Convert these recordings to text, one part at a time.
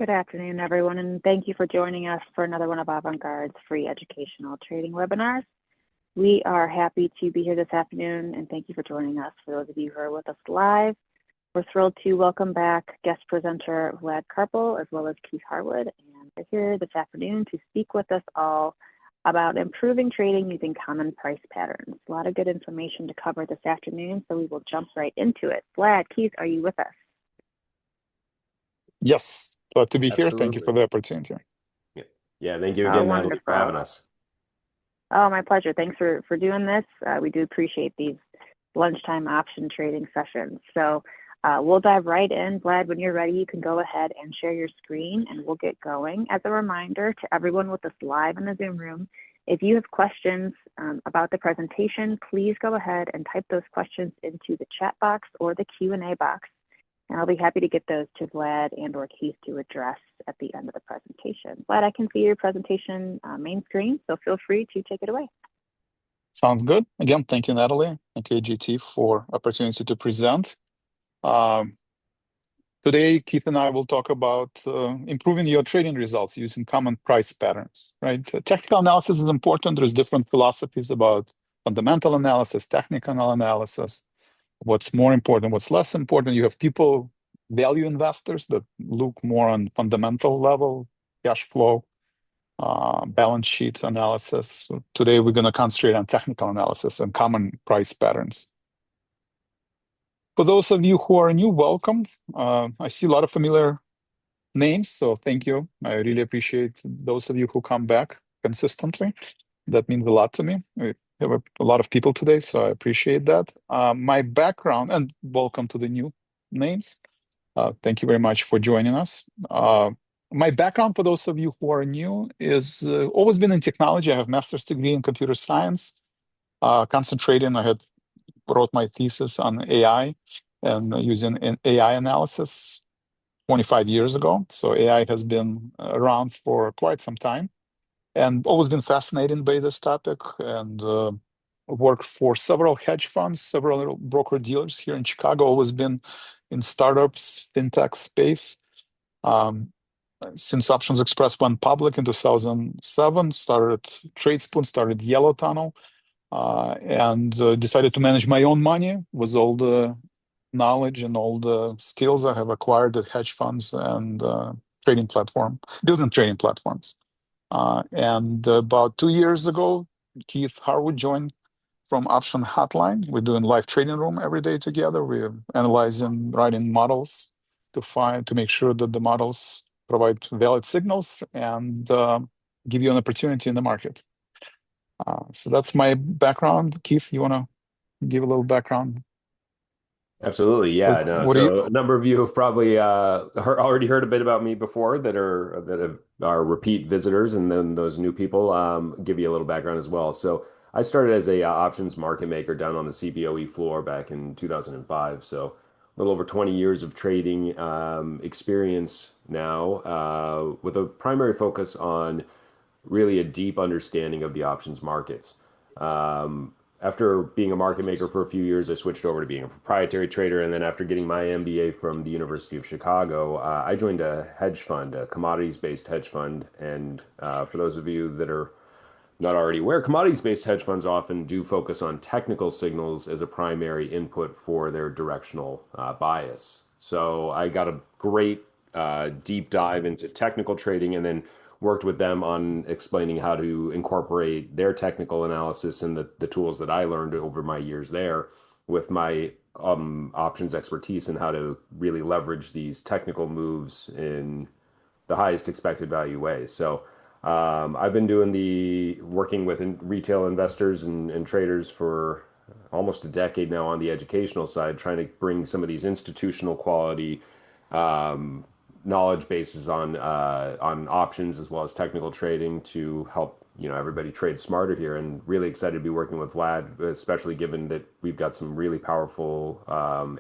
Good afternoon, everyone, and thank you for joining us for another one of Avant-Garde's free educational trading webinars. We are happy to be here this afternoon, and thank you for joining us. For those of you who are with us live, we're thrilled to welcome back guest presenter Vlad Karpel, as well as Keith Harwood, and they're here this afternoon to speak with us all about improving trading using common price patterns. A lot of good information to cover this afternoon, so we will jump right into it. Vlad, Keith, are you with us? Yes, glad to be here. Thank you Absolutely. for the opportunity. Yeah, thank you again, Natalie, for having us. Oh, my pleasure. Thanks for doing this. We do appreciate these lunchtime option trading sessions. So we'll dive right in. Vlad, when you're ready, you can go ahead and share your screen and we'll get going. As a reminder to everyone with us live in the Zoom room, if you have questions about the presentation, please go ahead and type those questions into the chat box or the Q&A box. And I'll be happy to get those to Vlad and or Keith to address at the end of the presentation. Vlad, I can see your presentation main screen, so feel free to take it away. Sounds good. Again, thank you, Natalie. Thank you, AGT, for opportunity to present. Today, Keith and I will talk about improving your trading results using common price patterns, right? Technical analysis is important. There's different philosophies about fundamental analysis, technical analysis, what's more important, what's less important. You have people, value investors that look more on fundamental level, cash flow, balance sheet analysis. So today, we're going to concentrate on technical analysis and common price patterns. For those of you who are new, welcome. I see a lot of familiar names, so thank you. I really appreciate those of you who come back consistently. That means a lot to me. We have a lot of people today, so I appreciate that. My background, and welcome to the new names. Thank you very much for joining us. My background, for those of you who are new, is always been in technology. I have a master's degree in computer science, concentrating. I had wrote my thesis on AI and using an AI analysis 25 years ago. So AI has been around for quite some time and always been fascinated by this topic, and worked for several hedge funds, several broker dealers here in Chicago, always been in startups, fintech space. Since Options Express went public in 2007, started TradeSpoon, started Yellow Tunnel, and decided to manage my own money with all the knowledge and all the skills I have acquired at hedge funds and building trading platforms. And about 2 years ago, Keith Harwood joined from Option Hotline. We're doing live trading room every day together. We're analyzing, writing models to make sure that the models provide valid signals and give you an opportunity in the market. So that's my background. Keith, you want to give a little background? Absolutely, yeah. No, so a number of you have probably already heard a bit about me before that are repeat visitors, and then those new people give you a little background as well. So I started as a options market maker down on the CBOE floor back in 2005. So a little over 20 years of trading experience now, with a primary focus on really a deep understanding of the options markets. After being a market maker for a few years, I switched over to being a proprietary trader. And then after getting my MBA from the University of Chicago, I joined a hedge fund, a commodities-based hedge fund. And for those of you that are not already aware, commodities-based hedge funds often do focus on technical signals as a primary input for their directional bias. So I got a great deep dive into technical trading, and then worked with them on explaining how to incorporate their technical analysis and the tools that I learned over my years there with my options expertise, and how to really leverage these technical moves in the highest expected value way. So I've been working with retail investors and traders for almost a decade now on the educational side, trying to bring some of these institutional quality knowledge bases on options as well as technical trading to help everybody trade smarter here. And really excited to be working with Vlad, especially given that we've got some really powerful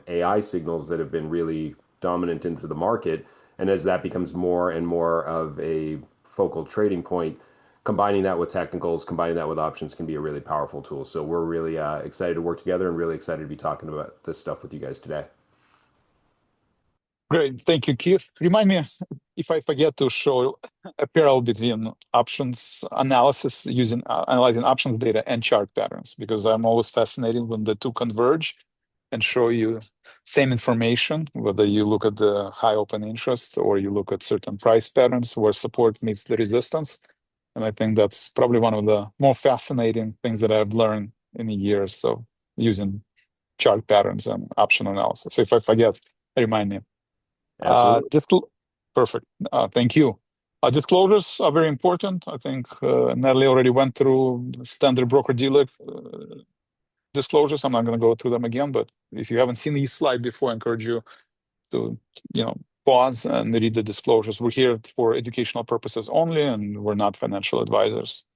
AI signals that have been really dominant into the market. And as that becomes more and more of a focal trading point, combining that with technicals, combining that with options can be a really powerful tool. So we're really excited to work together and really excited to be talking about this stuff with you guys today. Great. Thank you, Keith. Remind me if I forget to show a parallel between options analysis using analyzing options data and chart patterns, because I'm always fascinated when the two converge and show you same information, whether you look at the high open interest or you look at certain price patterns where support meets the resistance. And I think that's probably one of the more fascinating things that I've learned in the years of using chart patterns and option analysis. So if I forget, remind me. Absolutely. Perfect. Thank you. Disclosures are very important. I think Natalie already went through standard broker-dealer disclosures. I'm not going to go through them again, but if you haven't seen these slides before, I encourage you to, pause and read the disclosures. We're here for educational purposes only, and we're not financial advisors.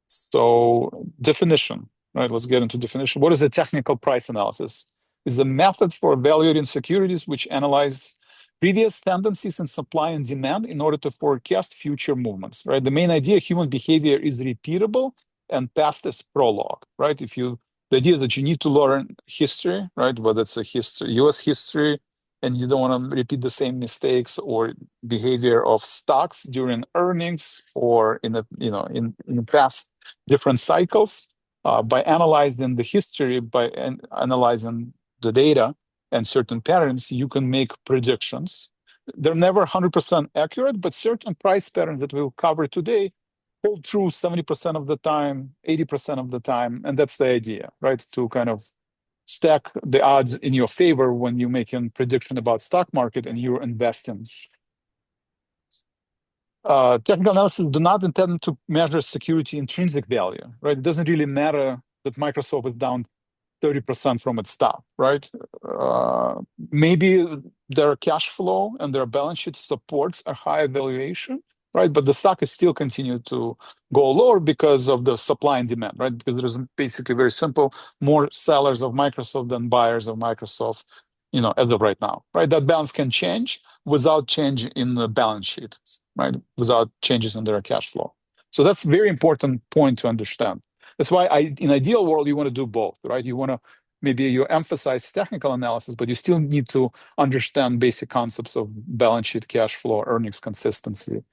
So definition, right? Let's get into definition. What is a technical price analysis? It's the method for evaluating securities which analyze previous tendencies in supply and demand in order to forecast future movements, right? The main idea, human behavior is repeatable and past is prologue, right? The idea that you need to learn history, right? Whether it's a history, US history, and you don't want to repeat the same mistakes or behavior of stocks during earnings or in the past different cycles, by analyzing the history, analyzing the data and certain patterns, you can make predictions. They're never 100% accurate, but certain price patterns that we'll cover today hold true 70% of the time, 80% of the time, and that's the idea, right? To kind of stack the odds in your favor when you're making prediction about stock market and you're investing. Technical analysis do not intend to measure security intrinsic value, right? It doesn't really matter that Microsoft is down 30% from its stock, right? Maybe their cash flow and their balance sheet supports a high valuation, right? But the stock is still continuing to go lower because of the supply and demand, right? Because there is basically very simple, more sellers of Microsoft than buyers of Microsoft, as of right now, right? That balance can change without change in the balance sheet, right? Without changes in their cash flow. So that's a very important point to understand. That's why in ideal world, you want to do both, right? You emphasize technical analysis, but you still need to understand basic concepts of balance sheet, cash flow, earnings consistency,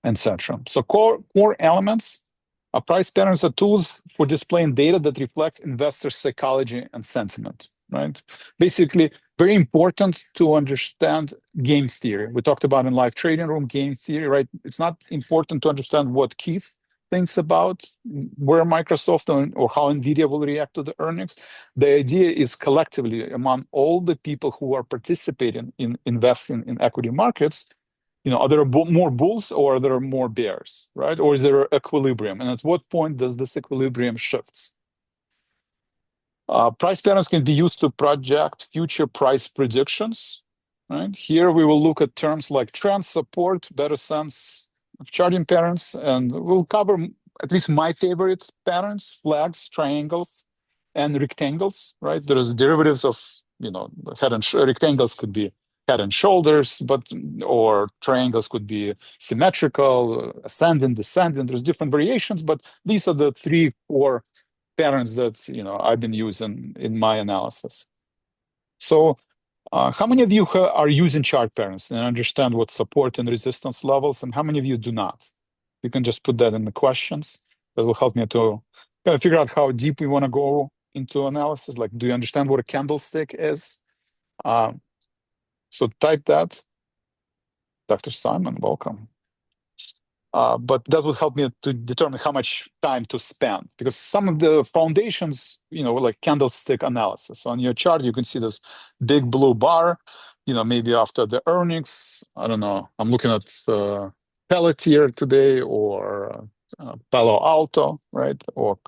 etc. So core elements, price patterns are tools for displaying data that reflect investor psychology and sentiment, right? Basically, very important to understand game theory. We talked about in live trading room game theory, right? It's not important to understand what Keith thinks about where Microsoft or how NVIDIA will react to the earnings. The idea is collectively among all the people who are participating in investing in equity markets, are there more bulls or are there more bears, right? Or is there equilibrium? And at what point does this equilibrium shifts? Price patterns can be used to project future price predictions, right? Here we will look at terms like trend, support, better sense of charting patterns, and we'll cover at least my favorite patterns: flags, triangles, and rectangles, right? There's derivatives of, rectangles could be head and shoulders, or triangles could be symmetrical, ascending, descending. There's different variations, but these are the 3-4 patterns that I've been using in my analysis. So how many of you are using chart patterns and understand what support and resistance levels, and how many of you do not? You can just put that in the questions. That will help me to kind of figure out how deep we want to go into analysis. Like, do you understand what a candlestick is? So type that. Dr. Simon, welcome. But that would help me to determine how much time to spend, because some of the foundations, like candlestick analysis. On your chart, you can see this big blue bar, maybe after the earnings. I don't know. I'm looking at Pelletier today, or Palo Alto, right? Or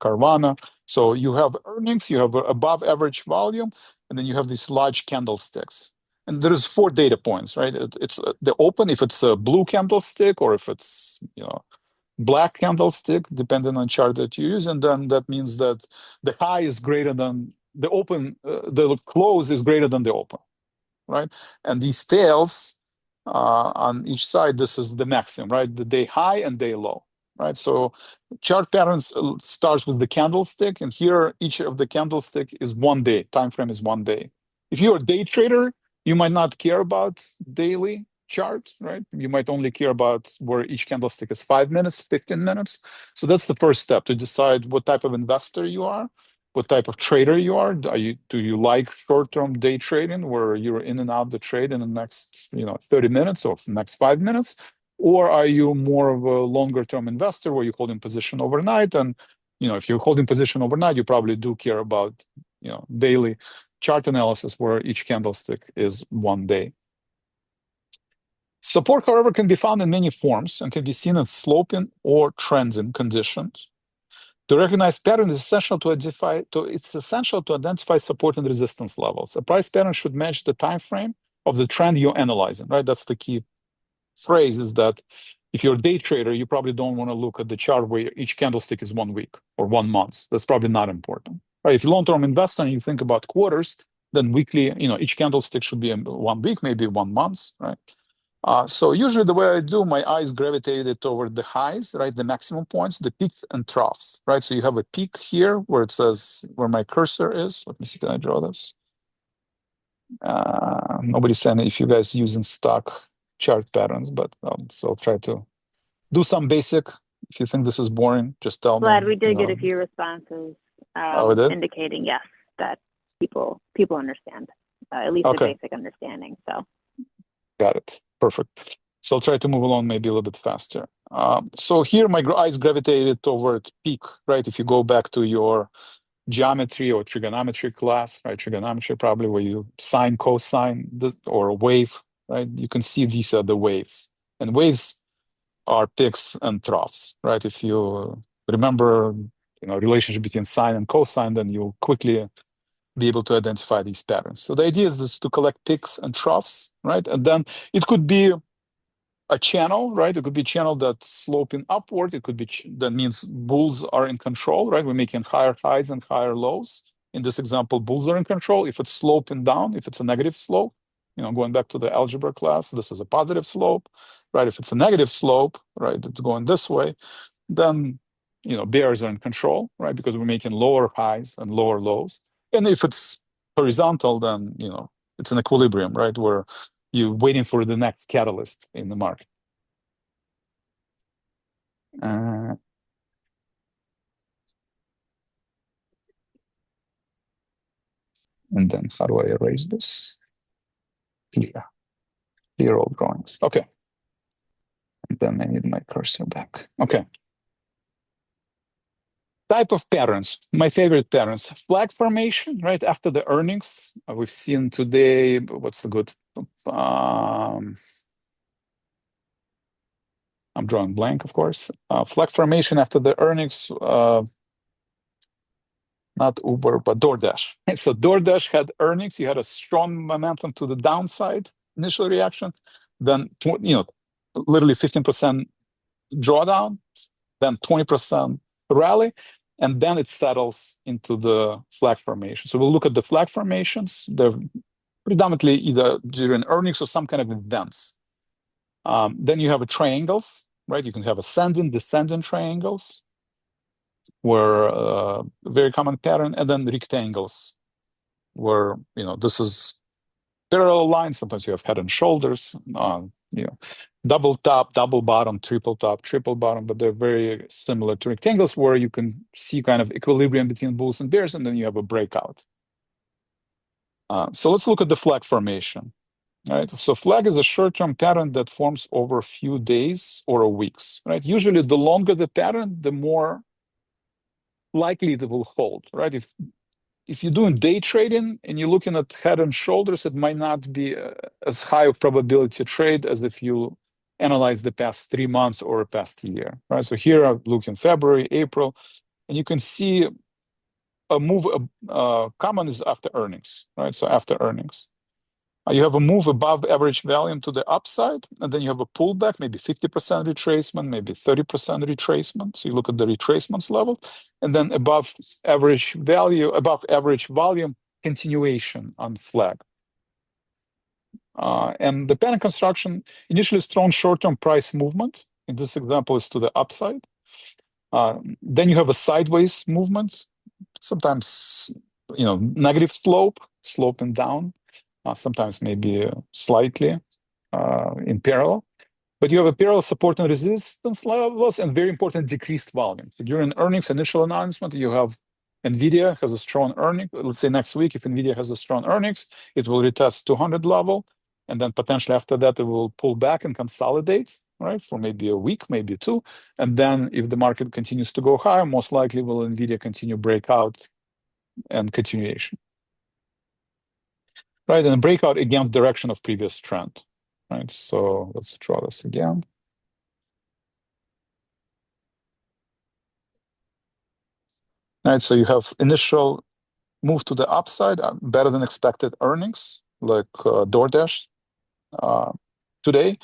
Carvana. So you have earnings, you have above average volume, and then you have these large candlesticks. And there's 4 data points, right? It's the open, if it's a blue candlestick, or if it's black candlestick, depending on chart that you use, and then that means that the high is greater than the open, the close is greater than the open, right? And these tails on each side, this is the maximum, right? The day high and day low, right? So chart patterns starts with the candlestick, and here each of the candlestick is 1 day. Time frame is 1 day. If you're a day trader, You might not care about daily chart, right? You might only care about where each candlestick is 5 minutes, 15 minutes. So that's the first step, to decide what type of investor you are, what type of trader you are. Do you like short-term day trading where you're in and out the trade in the next 30 minutes or next 5 minutes? Or are you more of a longer-term investor where you're holding position overnight? And if you're holding position overnight, you probably do care about daily chart analysis where each candlestick is 1 day. Support, however, can be found in many forms and can be seen in sloping or trending conditions. To recognize pattern is essential it's essential to identify support and resistance levels. A price pattern should match the time frame of the trend you're analyzing, right? That's the key phrase, is that if you're a day trader, you probably don't want to look at the chart where each candlestick is 1 week or 1 month. That's probably not important, right? If you're long-term investor and you think about quarters, then weekly, each candlestick should be 1 week, maybe 1 month, right? So usually the way I do, my eyes gravitated toward the highs, right? The maximum points, the peaks and troughs, right? So you have a peak here where it says where my cursor is. Let me see, can I draw this? Nobody's saying if you guys using stock chart patterns, but so I'll try to do some basic. If you think this is boring, just tell me. Glad we did get a few responses indicating yes, that people understand, at least a basic understanding. So got it. Perfect. So I'll try to move along maybe a little bit faster. So here my eyes gravitated toward peak, right? If you go back to your geometry or trigonometry class, right? Trigonometry probably where you sine, cosine, or a wave, right? You can see these are the waves. And waves are peaks and troughs, right? If you remember, relationship between sine and cosine, then you'll quickly be able to identify these patterns. So the idea is this, to collect peaks and troughs, right? And then it could be a channel, right? It could be a channel that's sloping upward. It could be, that means bulls are in control, right? We're making higher highs and higher lows. In this example, bulls are in control. If it's sloping down, if it's a negative slope, going back to the algebra class, this is a positive slope, right? If it's a negative slope, right, it's going this way, then, bears are in control, right? Because we're making lower highs and lower lows. And if it's horizontal, then, it's an equilibrium, right? Where you're waiting for the next catalyst in the market. And then how do I erase this? Clear all drawings. Okay. And then I need my cursor back. Okay. Type of patterns, my favorite patterns. Flag formation, right after the earnings. We've seen today, what's the good? I'm drawing blank, of course. Flag formation after the earnings, not Uber, but DoorDash. So DoorDash had earnings. You had a strong momentum to the downside, initial reaction, then, literally 15% drawdown, then 20% rally, and then it settles into the flag formation. So we'll look at the flag formations. They're predominantly either during earnings or some kind of events. Then you have a triangles, right? You can have ascending, descending triangles, where a very common pattern, and then rectangles, where this is parallel lines. Sometimes you have head and shoulders, double top, double bottom, triple top, triple bottom, but they're very similar to rectangles, where you can see kind of equilibrium between bulls and bears, and then you have a breakout. So let's look at the flag formation. All right. So flag is a short-term pattern that forms over a few days or weeks, right? Usually the longer the pattern, the more likely it will hold, right? If you're doing day trading and you're looking at head and shoulders, it might not be as high of probability trade as if you analyze the past 3 months or a past year, right? So here I'm looking February, April, and you can see a move. Common is after earnings, right? So after earnings, you have a move above average volume to the upside, and then you have a pullback, maybe 50% retracement, maybe 30% retracement. So you look at the retracements level, and then above average volume continuation on flag. And the pattern construction, initially strong short-term price movement. In this example, is to the upside. Then you have a sideways movement, sometimes negative slope, sloping down. sometimes maybe slightly in parallel. But you have a parallel support and resistance levels and very important decreased volume. So during earnings initial announcement, you have NVIDIA has a strong earning. Let's say next week, if NVIDIA has a strong earnings, it will retest 200 level. And then potentially after that, it will pull back and consolidate, right, for maybe a week, maybe two. And then if the market continues to go higher, most likely will NVIDIA continue breakout and continuation. Right, and breakout against direction of previous trend. Right, so let's draw this again. Right, so you have initial move to the upside, better than expected earnings, like DoorDash today.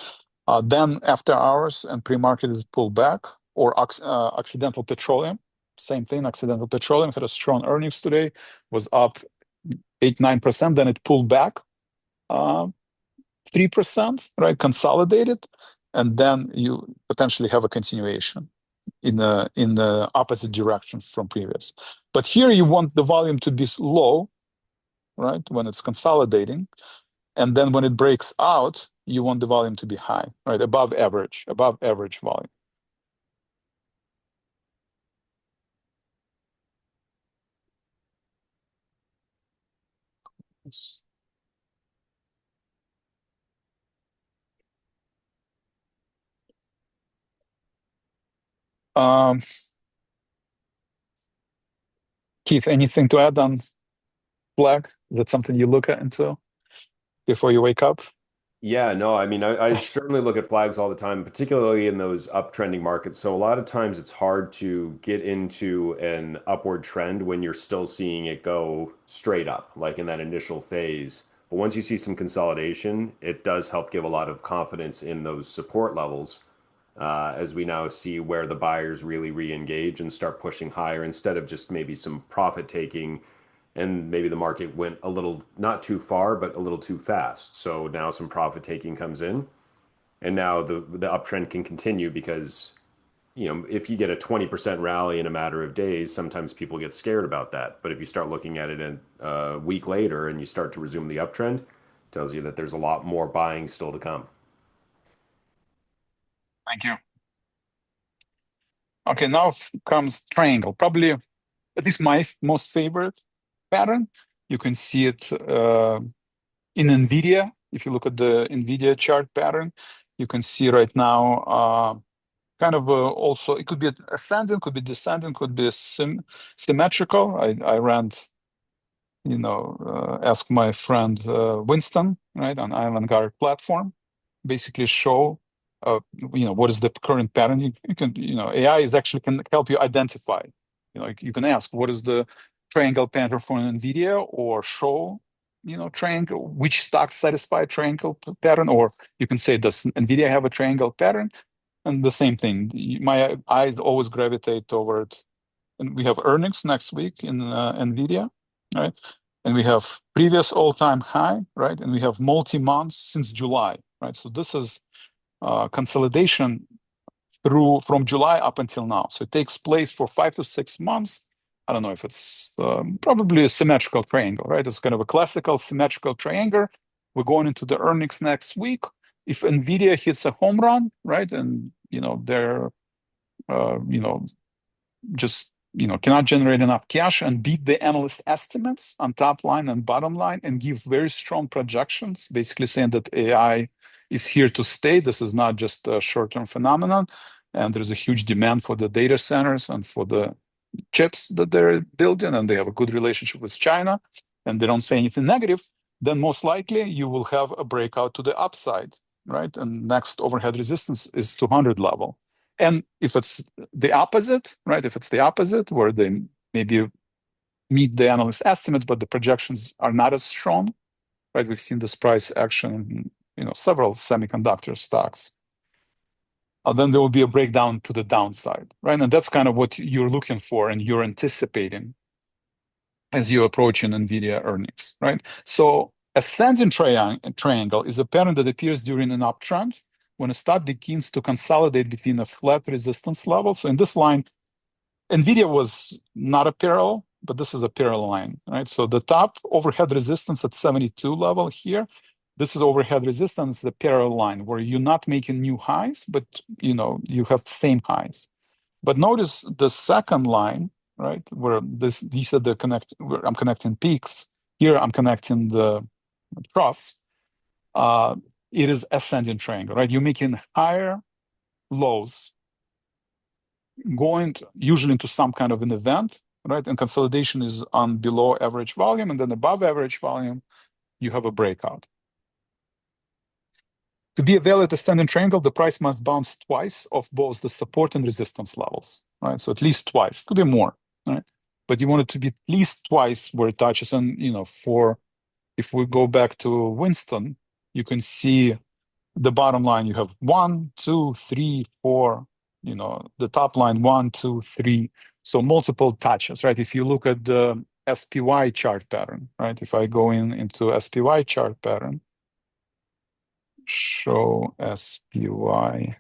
Then after hours and pre-market is pulled back, or Occidental Petroleum, same thing. Occidental Petroleum had a strong earnings today, was up 8-9%. Then it pulled back 3%, right? Consolidated, and then you potentially have a continuation in the opposite direction from previous. But here you want the volume to be low, right? When it's consolidating, and then when it breaks out, you want the volume to be high, right? Above average volume. Keith, anything to add on flag? Is that something you look into before you wake up? Yeah, no, I mean, I certainly look at flags all the time, particularly in those uptrending markets. So a lot of times it's hard to get into an upward trend when you're still seeing it go straight up, like in that initial phase. But once you see some consolidation, it does help give a lot of confidence in those support levels, as we now see where the buyers really re-engage and start pushing higher instead of just maybe some profit taking, and maybe the market went a little not too far, but a little too fast. So now some profit taking comes in, and now the uptrend can continue because, if you get a 20% rally in a matter of days, sometimes people get scared about that. But if you start looking at it in a week later and you start to resume the uptrend, it tells you that there's a lot more buying still to come. Thank you. Okay, now comes triangle. Probably, at least my most favorite pattern. You can see it in NVIDIA. If you look at the NVIDIA chart pattern, you can see right now kind of also, it could be ascending, could be descending, could be symmetrical. I ran, ask my friend Winston, right, on Avant-Garde platform, basically show what is the current pattern. You can, AI is actually can help you identify. You can ask what is the triangle pattern for NVIDIA, or show, triangle, which stocks satisfy triangle pattern, or you can say, does NVIDIA have a triangle pattern? And the same thing. My eyes always gravitate toward, and we have earnings next week in NVIDIA, right? And we have previous all-time high, right? And we have multi-months since July, right? So this is consolidation from July up until now. So it takes place for 5 to 6 months. I don't know if it's probably a symmetrical triangle, right? It's kind of a classical symmetrical triangle. We're going into the earnings next week. If NVIDIA hits a home run, right, and they're just cannot generate enough cash and beat the analyst estimates on top line and bottom line, and give very strong projections, basically saying that AI is here to stay. This is not just a short-term phenomenon, and there's a huge demand for the data centers and for the chips that they're building, and they have a good relationship with China, and they don't say anything negative, then most likely you will have a breakout to the upside, right? And next overhead resistance is 200 level. And if it's the opposite, right? If it's the opposite, where they maybe meet the analyst estimates, but the projections are not as strong, right? We've seen this price action in several semiconductor stocks. Then there will be a breakdown to the downside, right? And that's kind of what you're looking for and you're anticipating as you approach an NVIDIA earnings, right? So ascending triangle is a pattern that appears during an uptrend when a stock begins to consolidate between a flat resistance level. So in this line, NVIDIA was not a parallel, but this is a parallel line, right? So the top overhead resistance at 72 level here, this is overhead resistance, the parallel line, where you're not making new highs, but you have the same highs. But notice the second line, right, where these are the where I'm connecting peaks. Here I'm connecting the troughs. It is ascending triangle, right? You're making higher lows, going usually into some kind of an event, right? And consolidation is on below average volume, and then above average volume, you have a breakout. To be a valid ascending triangle, the price must bounce twice off both the support and resistance levels, right? So at least twice, could be more, right? But you want it to be at least twice where it touches. And if we go back to Winston, you can see the bottom line. You have 1, 2, 3, 4. The top line 1, 2, 3. So multiple touches, right? If you look at the SPY chart pattern, right? If I go into SPY chart pattern, show SPY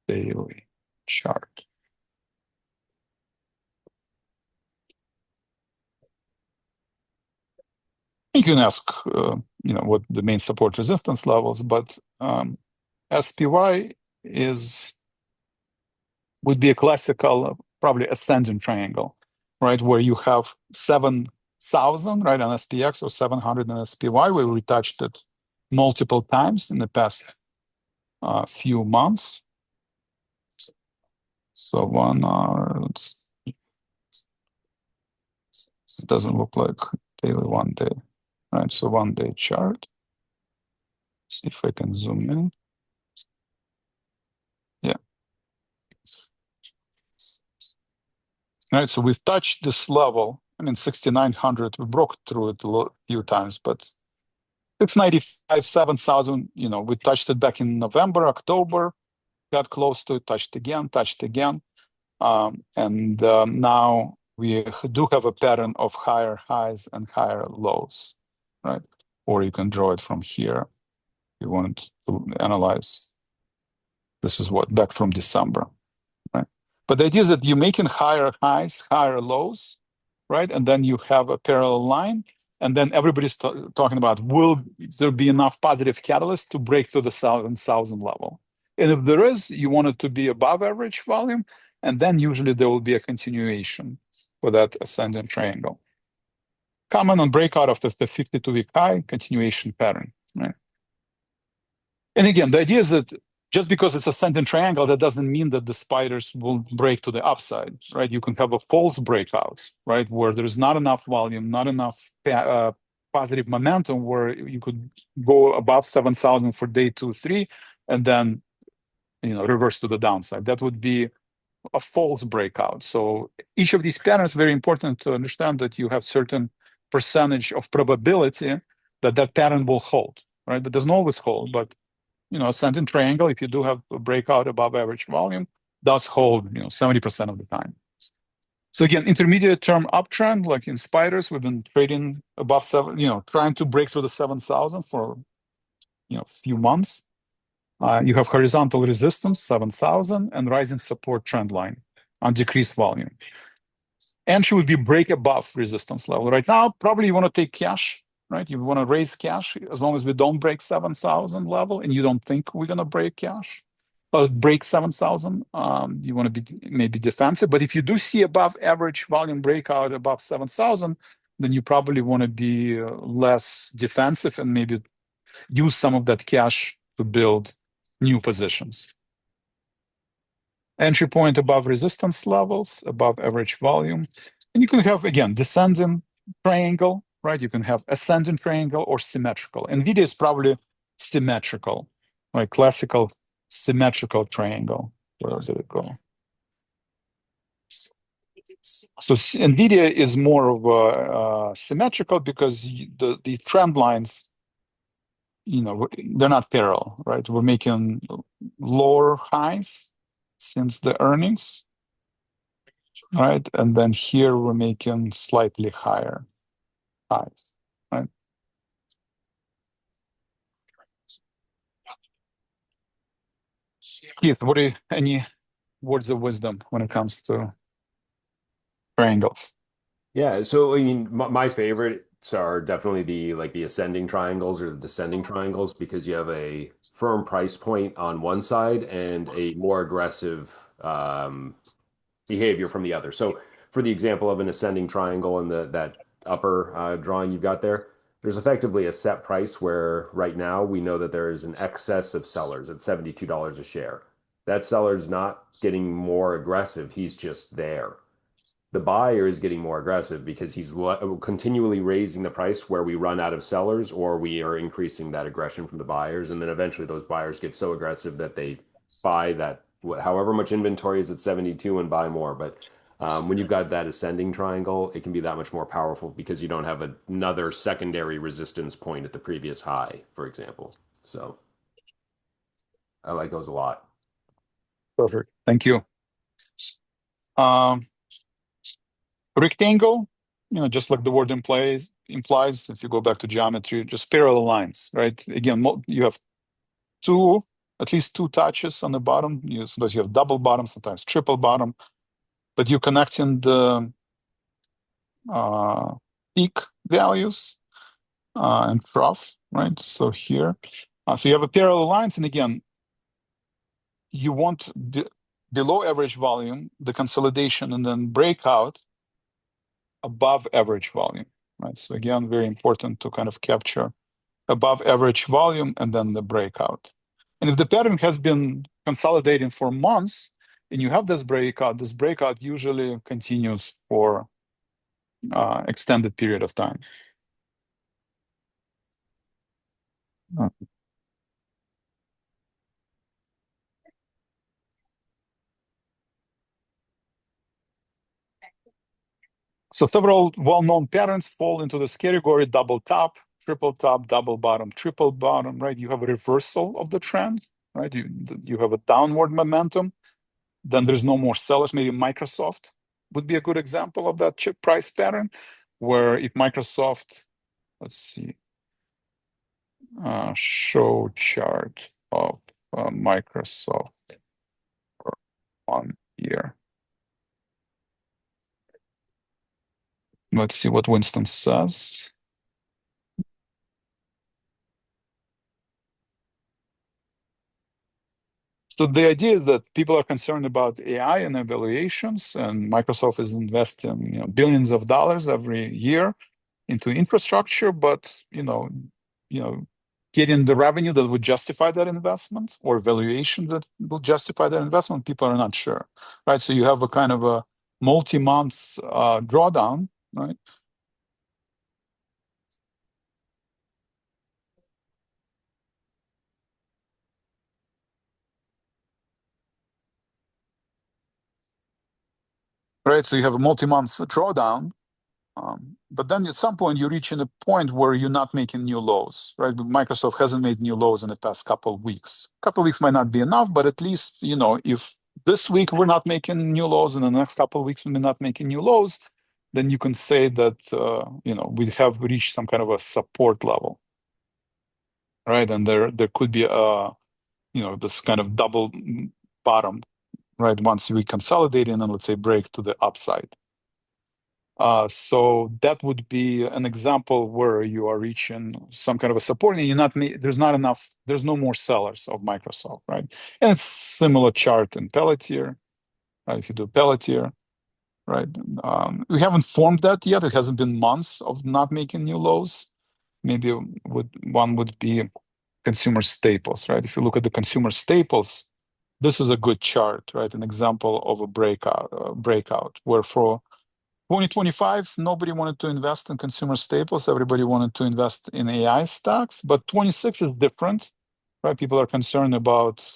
daily chart. You can ask, what the main support resistance levels, but SPY would be a classical, probably ascending triangle, right? Where you have 7,000, right, on SPX or 700 on SPY, where we touched it multiple times in the past few months. So 1 hour, it doesn't look like daily 1 day, right? So 1 day chart. See if I can zoom in. Yeah. All right, so we've touched this level. 6,900, we broke through it a few times, but 695, 7,000, we touched it back in November, October, got close to it, touched again. And now we do have a pattern of higher highs and higher lows, right? Or you can draw it from here. You want to analyze. This is back from December, right? But the idea is that you're making higher highs, higher lows, right? And then you have a parallel line. And then everybody's talking about, will there be enough positive catalyst to break through the 7,000 level? And if there is, you want it to be above average volume. And then usually there will be a continuation for that ascending triangle. Common on breakout of the 52-week high, continuation pattern, right? And again, the idea is that just because it's ascending triangle, that doesn't mean that the spiders will break to the upside, right? You can have a false breakout, right? Where there's not enough volume, not enough positive momentum, where you could go above 7,000 for day 2, 3, and then, reverse to the downside. That would be a false breakout. So each of these patterns, very important to understand that you have certain percentage of probability that pattern will hold, right? That doesn't always hold, but ascending triangle, if you do have a breakout above average volume, does hold 70% of the time. So again, intermediate term uptrend, like in spiders, we've been trading above 7, trying to break through the 7,000 for a few months. You have horizontal resistance 7,000 and rising support trend line on decreased volume. Entry would be break above resistance level. Right now, probably you want to take cash, right? You want to raise cash as long as we don't break 7,000 level, and you don't think we're going to break cash, break 7,000. You want to be maybe defensive, but if you do see above average volume breakout above 7,000, then you probably want to be less defensive and maybe use some of that cash to build new positions. Entry point above resistance levels, above average volume. And you can have, again, descending triangle, right? You can have ascending triangle or symmetrical. NVIDIA is probably symmetrical, right? Classical symmetrical triangle. Where did it go? So NVIDIA is more of a symmetrical because the trend lines, they're not parallel, right? We're making lower highs since the earnings, right? And then here we're making slightly higher highs, right? Keith, any words of wisdom when it comes to triangles? Yeah, so I mean, my favorites are definitely the ascending triangles or the descending triangles because you have a firm price point on one side and a more aggressive behavior from the other. So, for the example of an ascending triangle in that upper drawing you've got there, there's effectively a set price where right now we know that there is an excess of sellers at $72 a share. That seller's not getting more aggressive; he's just there. The buyer is getting more aggressive because he's continually raising the price where we run out of sellers or we are increasing that aggression from the buyers. And then eventually those buyers get so aggressive that they buy that however much inventory is at 72 and buy more. But when you've got that ascending triangle, it can be that much more powerful because you don't have another secondary resistance point at the previous high, for example. So I like those a lot. Perfect. Thank you. Um, Rectangle, just like the word implies, if you go back to geometry, just parallel lines, right? Again, you have at least two touches on the bottom. Sometimes you have double bottom, sometimes triple bottom, but you're connecting the peak values and trough, right? So here, so you have a parallel lines, and again, you want below average volume, the consolidation, and then breakout above average volume, right? So again, very important to kind of capture above average volume and then the breakout. And if the pattern has been consolidating for months and you have this breakout usually continues for extended period of time. Uh, So several well-known patterns fall into this category: double top, triple top, double bottom, triple bottom, right? You have a reversal of the trend, right? You have a downward momentum. Then there's no more sellers. Maybe Microsoft would be a good example of that chip price pattern, where if Microsoft, let's see, show chart of Microsoft for 1 year. Let's see what Winston says. So the idea is that people are concerned about AI and evaluations, and Microsoft is investing billions of dollars every year into infrastructure, but getting the revenue that would justify that investment or valuation that will justify that investment, people are not sure, right? So you have a kind of a multi-month drawdown, right? Right, so you have a multi-month drawdown, but then at some point you're reaching a point where you're not making new lows, right? Microsoft hasn't made new lows in the past couple of weeks. A couple of weeks might not be enough, but at least, if this week we're not making new lows and the next couple of weeks we're not making new lows, then you can say that, we have reached some kind of a support level, right? And there could be this kind of double bottom, right? Once we consolidate and then let's say break to the upside. So that would be an example where you are reaching some kind of a support and there's no more sellers of Microsoft, right? And it's similar chart in Pelletier, right? If you do Pelletier, right? We haven't formed that yet. It hasn't been months of not making new lows. Maybe one would be consumer staples, right? If you look at the consumer staples, this is a good chart, right? An example of a breakout where for 2025, nobody wanted to invest in consumer staples. Everybody wanted to invest in AI stocks. But 26 is different, right? People are concerned about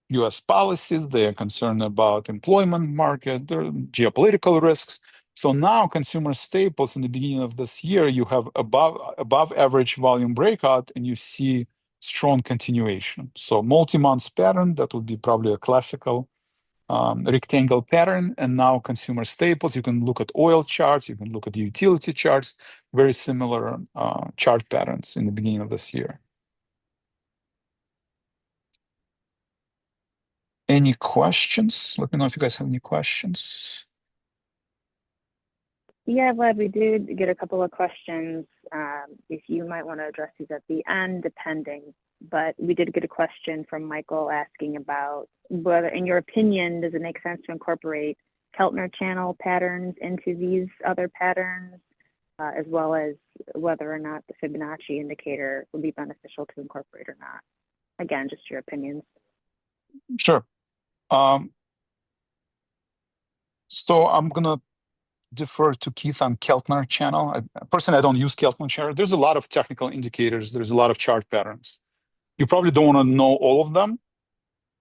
US policies. They are concerned about employment market, there are geopolitical risks. So now consumer staples in the beginning of this year, you have above average volume breakout and you see strong continuation. So multi-month pattern, that would be probably a classical rectangle pattern, and now consumer staples. You can look at oil charts, you can look at utility charts, very similar chart patterns in the beginning of this year. Any questions? Let me know if you guys have any questions. Yeah, Vlad, we did get a couple of questions. If you might want to address these at the end, depending. But we did get a question from Michael asking about whether, in your opinion, does it make sense to incorporate Keltner channel patterns into these other patterns, as well as whether or not the Fibonacci indicator would be beneficial to incorporate or not? Again, just your opinions. Sure. So I'm going to defer to Keith on Keltner channel. Personally, I don't use Keltner channel. There's a lot of technical indicators. There's a lot of chart patterns. You probably don't want to know all of them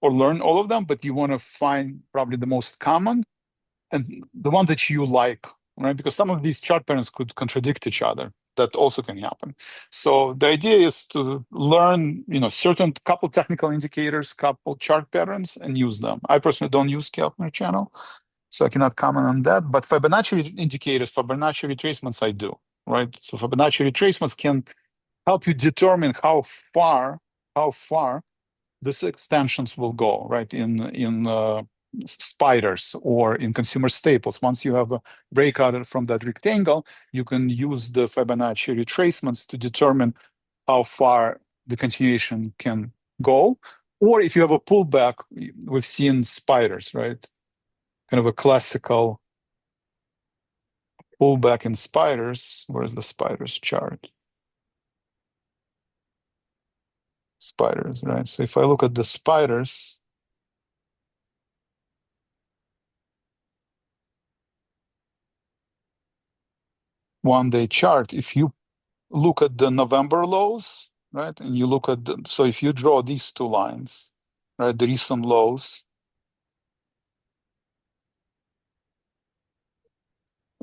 or learn all of them, but you want to find probably the most common and the one that you like, right? Because some of these chart patterns could contradict each other. That also can happen. So the idea is to learn, certain couple technical indicators, couple chart patterns, and use them. I personally don't use Keltner channel, so I cannot comment on that. But Fibonacci indicators, Fibonacci retracements, I do, right? So Fibonacci retracements can help you determine how far these extensions will go, right? In spiders or in consumer staples. Once you have a breakout from that rectangle, you can use the Fibonacci retracements to determine how far the continuation can go. Or if you have a pullback, we've seen spiders, right? Kind of a classical pullback in spiders. Where's the spiders chart? Spiders, right? So if I look at the spiders, one-day chart, if you look at the November lows, right, and you look at so if you draw these two lines, right, the recent lows,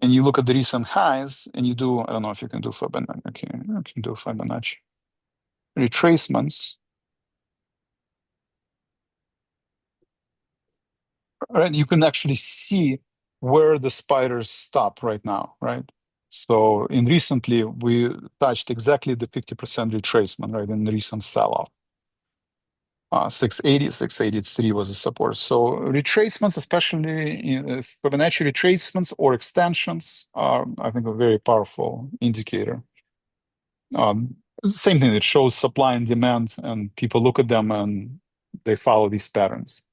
and you look at the recent highs, and you do, I don't know if you can do Fibonacci, okay, I can do Fibonacci retracements, right, you can actually see where the spiders stop right now, right? So recently, we touched exactly the 50% retracement, right, in the recent sell-off. 680, 683 was a support. So retracements, especially Fibonacci retracements or extensions, are, I think, a very powerful indicator. Same thing, it shows supply and demand, and people look at them and they follow these patterns.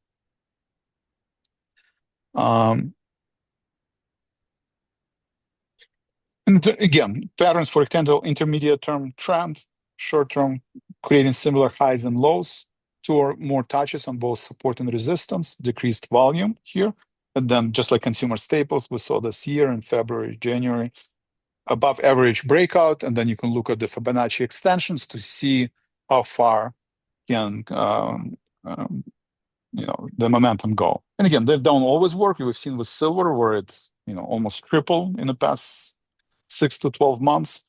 And again, patterns for rectangle, intermediate term trend, short term, creating similar highs and lows, two or more touches on both support and resistance, decreased volume here. And then just like consumer staples, we saw this year in February, January, above average breakout. And then you can look at the Fibonacci extensions to see how far can the momentum go. And again, they don't always work. We've seen with silver where it almost tripled in the past 6 to 12 months.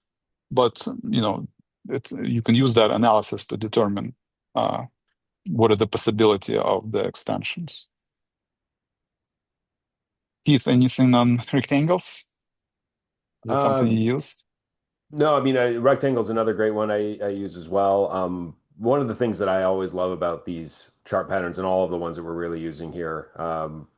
But you can use that analysis to determine what are the possibility of the extensions. Keith, anything on rectangles? Is that something you used? No, I mean, rectangle is another great one I use as well. One of the things that I always love about these chart patterns and all of the ones that we're really using here,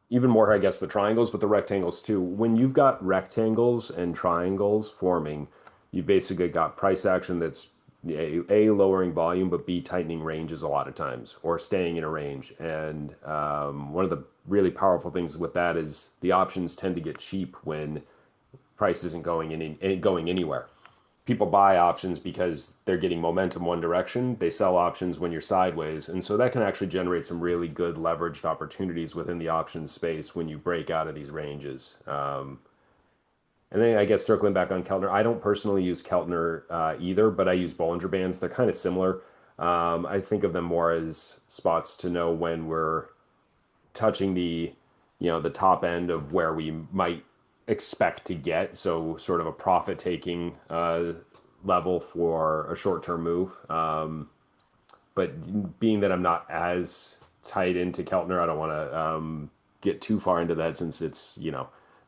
even more, I guess, the triangles, but the rectangles too. When you've got rectangles and triangles forming, you've basically got price action that's A, lowering volume, but B, tightening ranges a lot of times or staying in a range. And one of the really powerful things with that is the options tend to get cheap when price isn't going anywhere. People buy options because they're getting momentum one direction. They sell options when you're sideways. And so that can actually generate some really good leveraged opportunities within the options space when you break out of these ranges. And then I guess circling back on Keltner, I don't personally use Keltner either, but I use Bollinger Bands. They're kind of similar. I think of them more as spots to know when we're touching the top end of where we might expect to get. So sort of a profit taking level for a short-term move. But being that I'm not as tied into Keltner, I don't want to get too far into that since it's,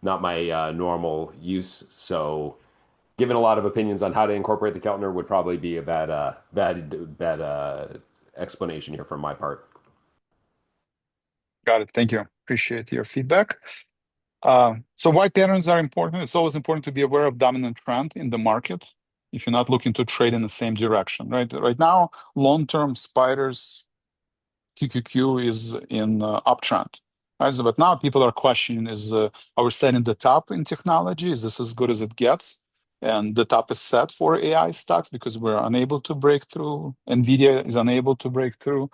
not my normal use. So giving a lot of opinions on how to incorporate the Keltner would probably be a bad explanation here from my part. Got it. Thank you. Appreciate your feedback. So why patterns are important? It's always important to be aware of dominant trend in the market if you're not looking to trade in the same direction, right? Right now, long-term spiders QQQ is in uptrend. Right? So, but now people are questioning: are we setting the top in technology? Is this as good as it gets? And the top is set for AI stocks because we're unable to break through. NVIDIA is unable to break through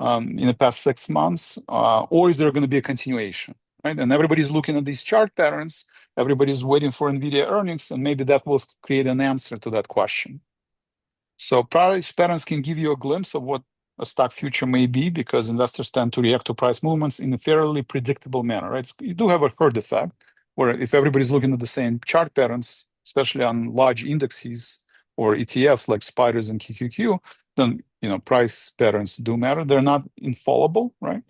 in the past 6 months, or is there going to be a continuation? Right? And everybody's looking at these chart patterns. Everybody's waiting for NVIDIA earnings, and maybe that will create an answer to that question. So price patterns can give you a glimpse of what a stock future may be because investors tend to react to price movements in a fairly predictable manner, right? You do have a herd effect where if everybody's looking at the same chart patterns, especially on large indexes or ETFs like spiders and QQQ, then price patterns do matter. They're not infallible, right?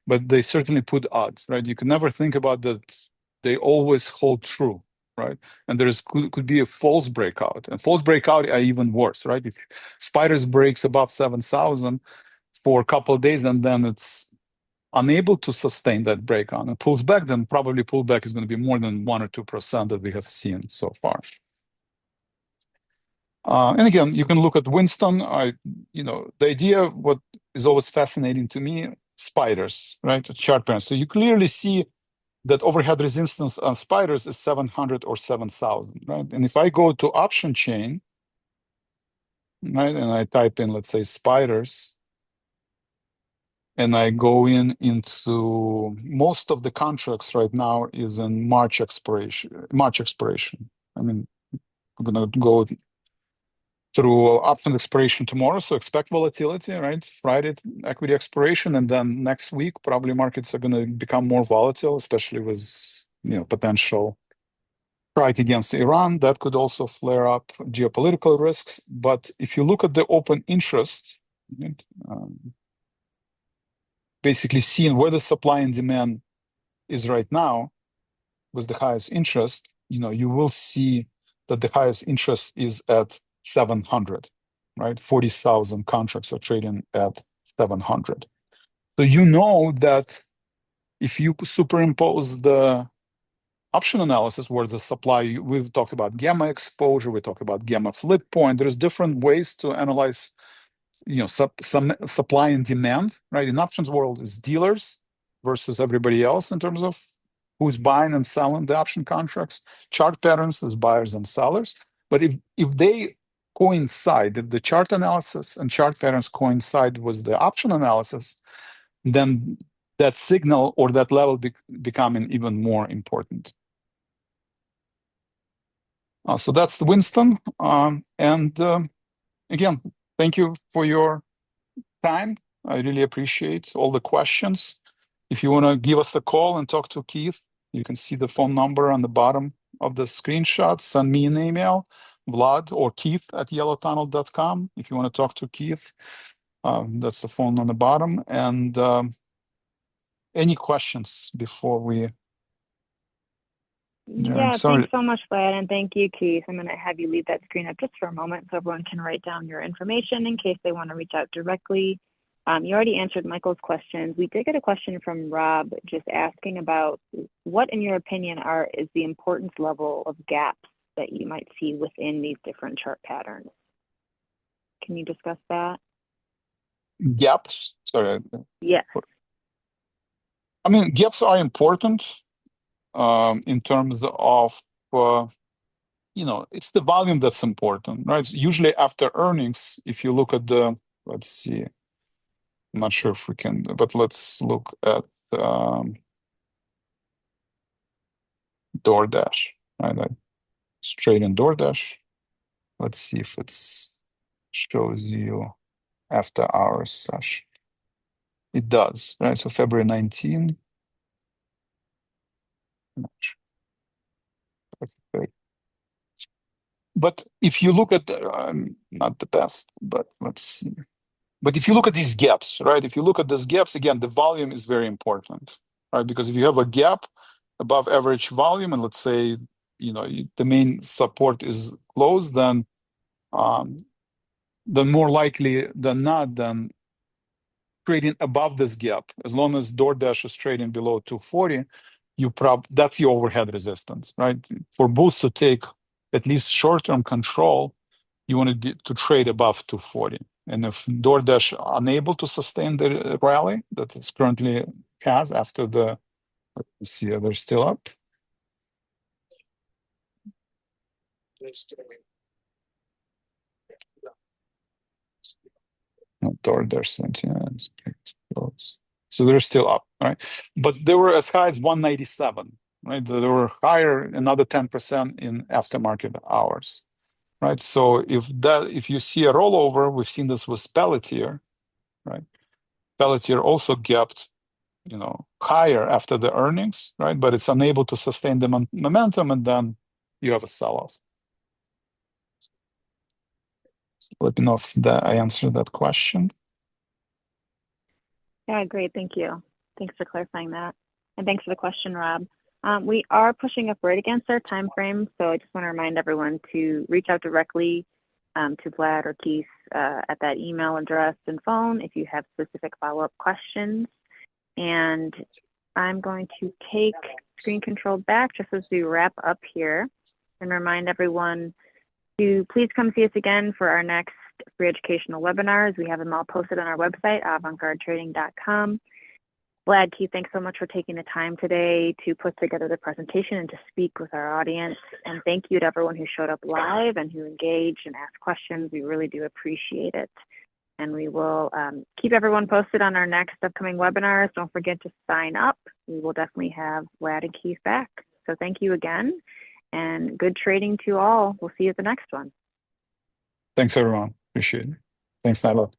But they certainly put odds, right? You can never think about that they always hold true, right? And could be a false breakout, and false breakout are even worse, right? If spiders breaks above 7,000 for a couple of days and then it's unable to sustain that breakout and pulls back, then probably pullback is going to be more than 1 or 2% that we have seen so far. And again, you can look at Winston. The idea, what is always fascinating to me, spiders, right? Chart patterns. So you clearly see that overhead resistance on spiders is 700 or 7,000, right? And if I go to option chain, right, and I type in, let's say, spiders, and I go into most of the contracts right now is in March expiration. I mean, we're gonna go through option expiration tomorrow, so expect volatility, right? Friday equity expiration, and then next week probably markets are going to become more volatile, especially with potential strike against Iran. That could also flare up geopolitical risks. But if you look at the open interest, basically seeing where the supply and demand is right now with the highest interest, you will see that the highest interest is at 700, right? 40,000 contracts are trading at 700. So that if you superimpose the option analysis where the supply, we've talked about gamma exposure, we talked about gamma flip point, there's different ways to analyze some supply and demand, right? In options world is dealers versus everybody else in terms of who's buying and selling the option contracts. Chart patterns is buyers and sellers. But if they coincide, if the chart analysis and chart patterns coincide with the option analysis, then that signal or that level becoming even more important. So that's the Winston. Again, thank you for your time. I really appreciate all the questions. If you want to give us a call and talk to Keith, you can see the phone number on the bottom of the screenshot. Send me an email, Vlad or Keith@yellowtunnel.com. If you want to talk to Keith, that's the phone on the bottom. And any questions before we... Yeah, thanks so much, Vlad, and thank you, Keith. I'm going to have you leave that screen up just for a moment so everyone can write down your information in case they want to reach out directly. You already answered Michael's questions. We did get a question from Rob just asking about what, in your opinion, is the importance level of gaps that you might see within these different chart patterns. Can you discuss that? Gaps? Sorry. Yes. I mean, gaps are important in terms of, it's the volume that's important, right? Usually after earnings, if you look at let's see, I'm not sure if we can, but let's look at DoorDash, right? Straight in DoorDash. Let's see if it shows you after hours session. It does, right? So February 19. But if you look at, not the best, but let's see. But if you look at these gaps, right? If you look at these gaps, again, the volume is very important, right? Because if you have a gap above average volume, and let's say, the main support is closed, then more likely than not, then trading above this gap, as long as DoorDash is trading below 240, that's your overhead resistance, right? For bulls to take at least short-term control, you want to trade above 240. And if DoorDash unable to sustain the rally that it currently has after the, let's see, they're still up. No, DoorDash 79. So they're still up, right? But they were as high as 197, right? They were higher, another 10% in aftermarket hours, right? So if you see a rollover, we've seen this with Pelletier, right? Pelletier also gapped, higher after the earnings, right? But it's unable to sustain the momentum, and then you have a sell-off. Let me know if I answered that question. Yeah, great. Thank you. Thanks for clarifying that. And thanks for the question, Rob. We are pushing up right against our time frame, so I just want to remind everyone to reach out directly to Vlad or Keith at that email address and phone if you have specific follow-up questions. And I'm going to take screen control back just as we wrap up here and remind everyone to please come see us again for our next free educational webinars. We have them all posted on our website, avantgardetrading.com. Vlad, Keith, thanks so much for taking the time today to put together the presentation and to speak with our audience. And thank you to everyone who showed up live and who engaged and asked questions. We really do appreciate it. And we will keep everyone posted on our next upcoming webinars. Don't forget to sign up. We will definitely have Vlad and Keith back. So thank you again, and good trading to all. We'll see you at the next one. Thanks, everyone. Appreciate it. Thanks, Nyla.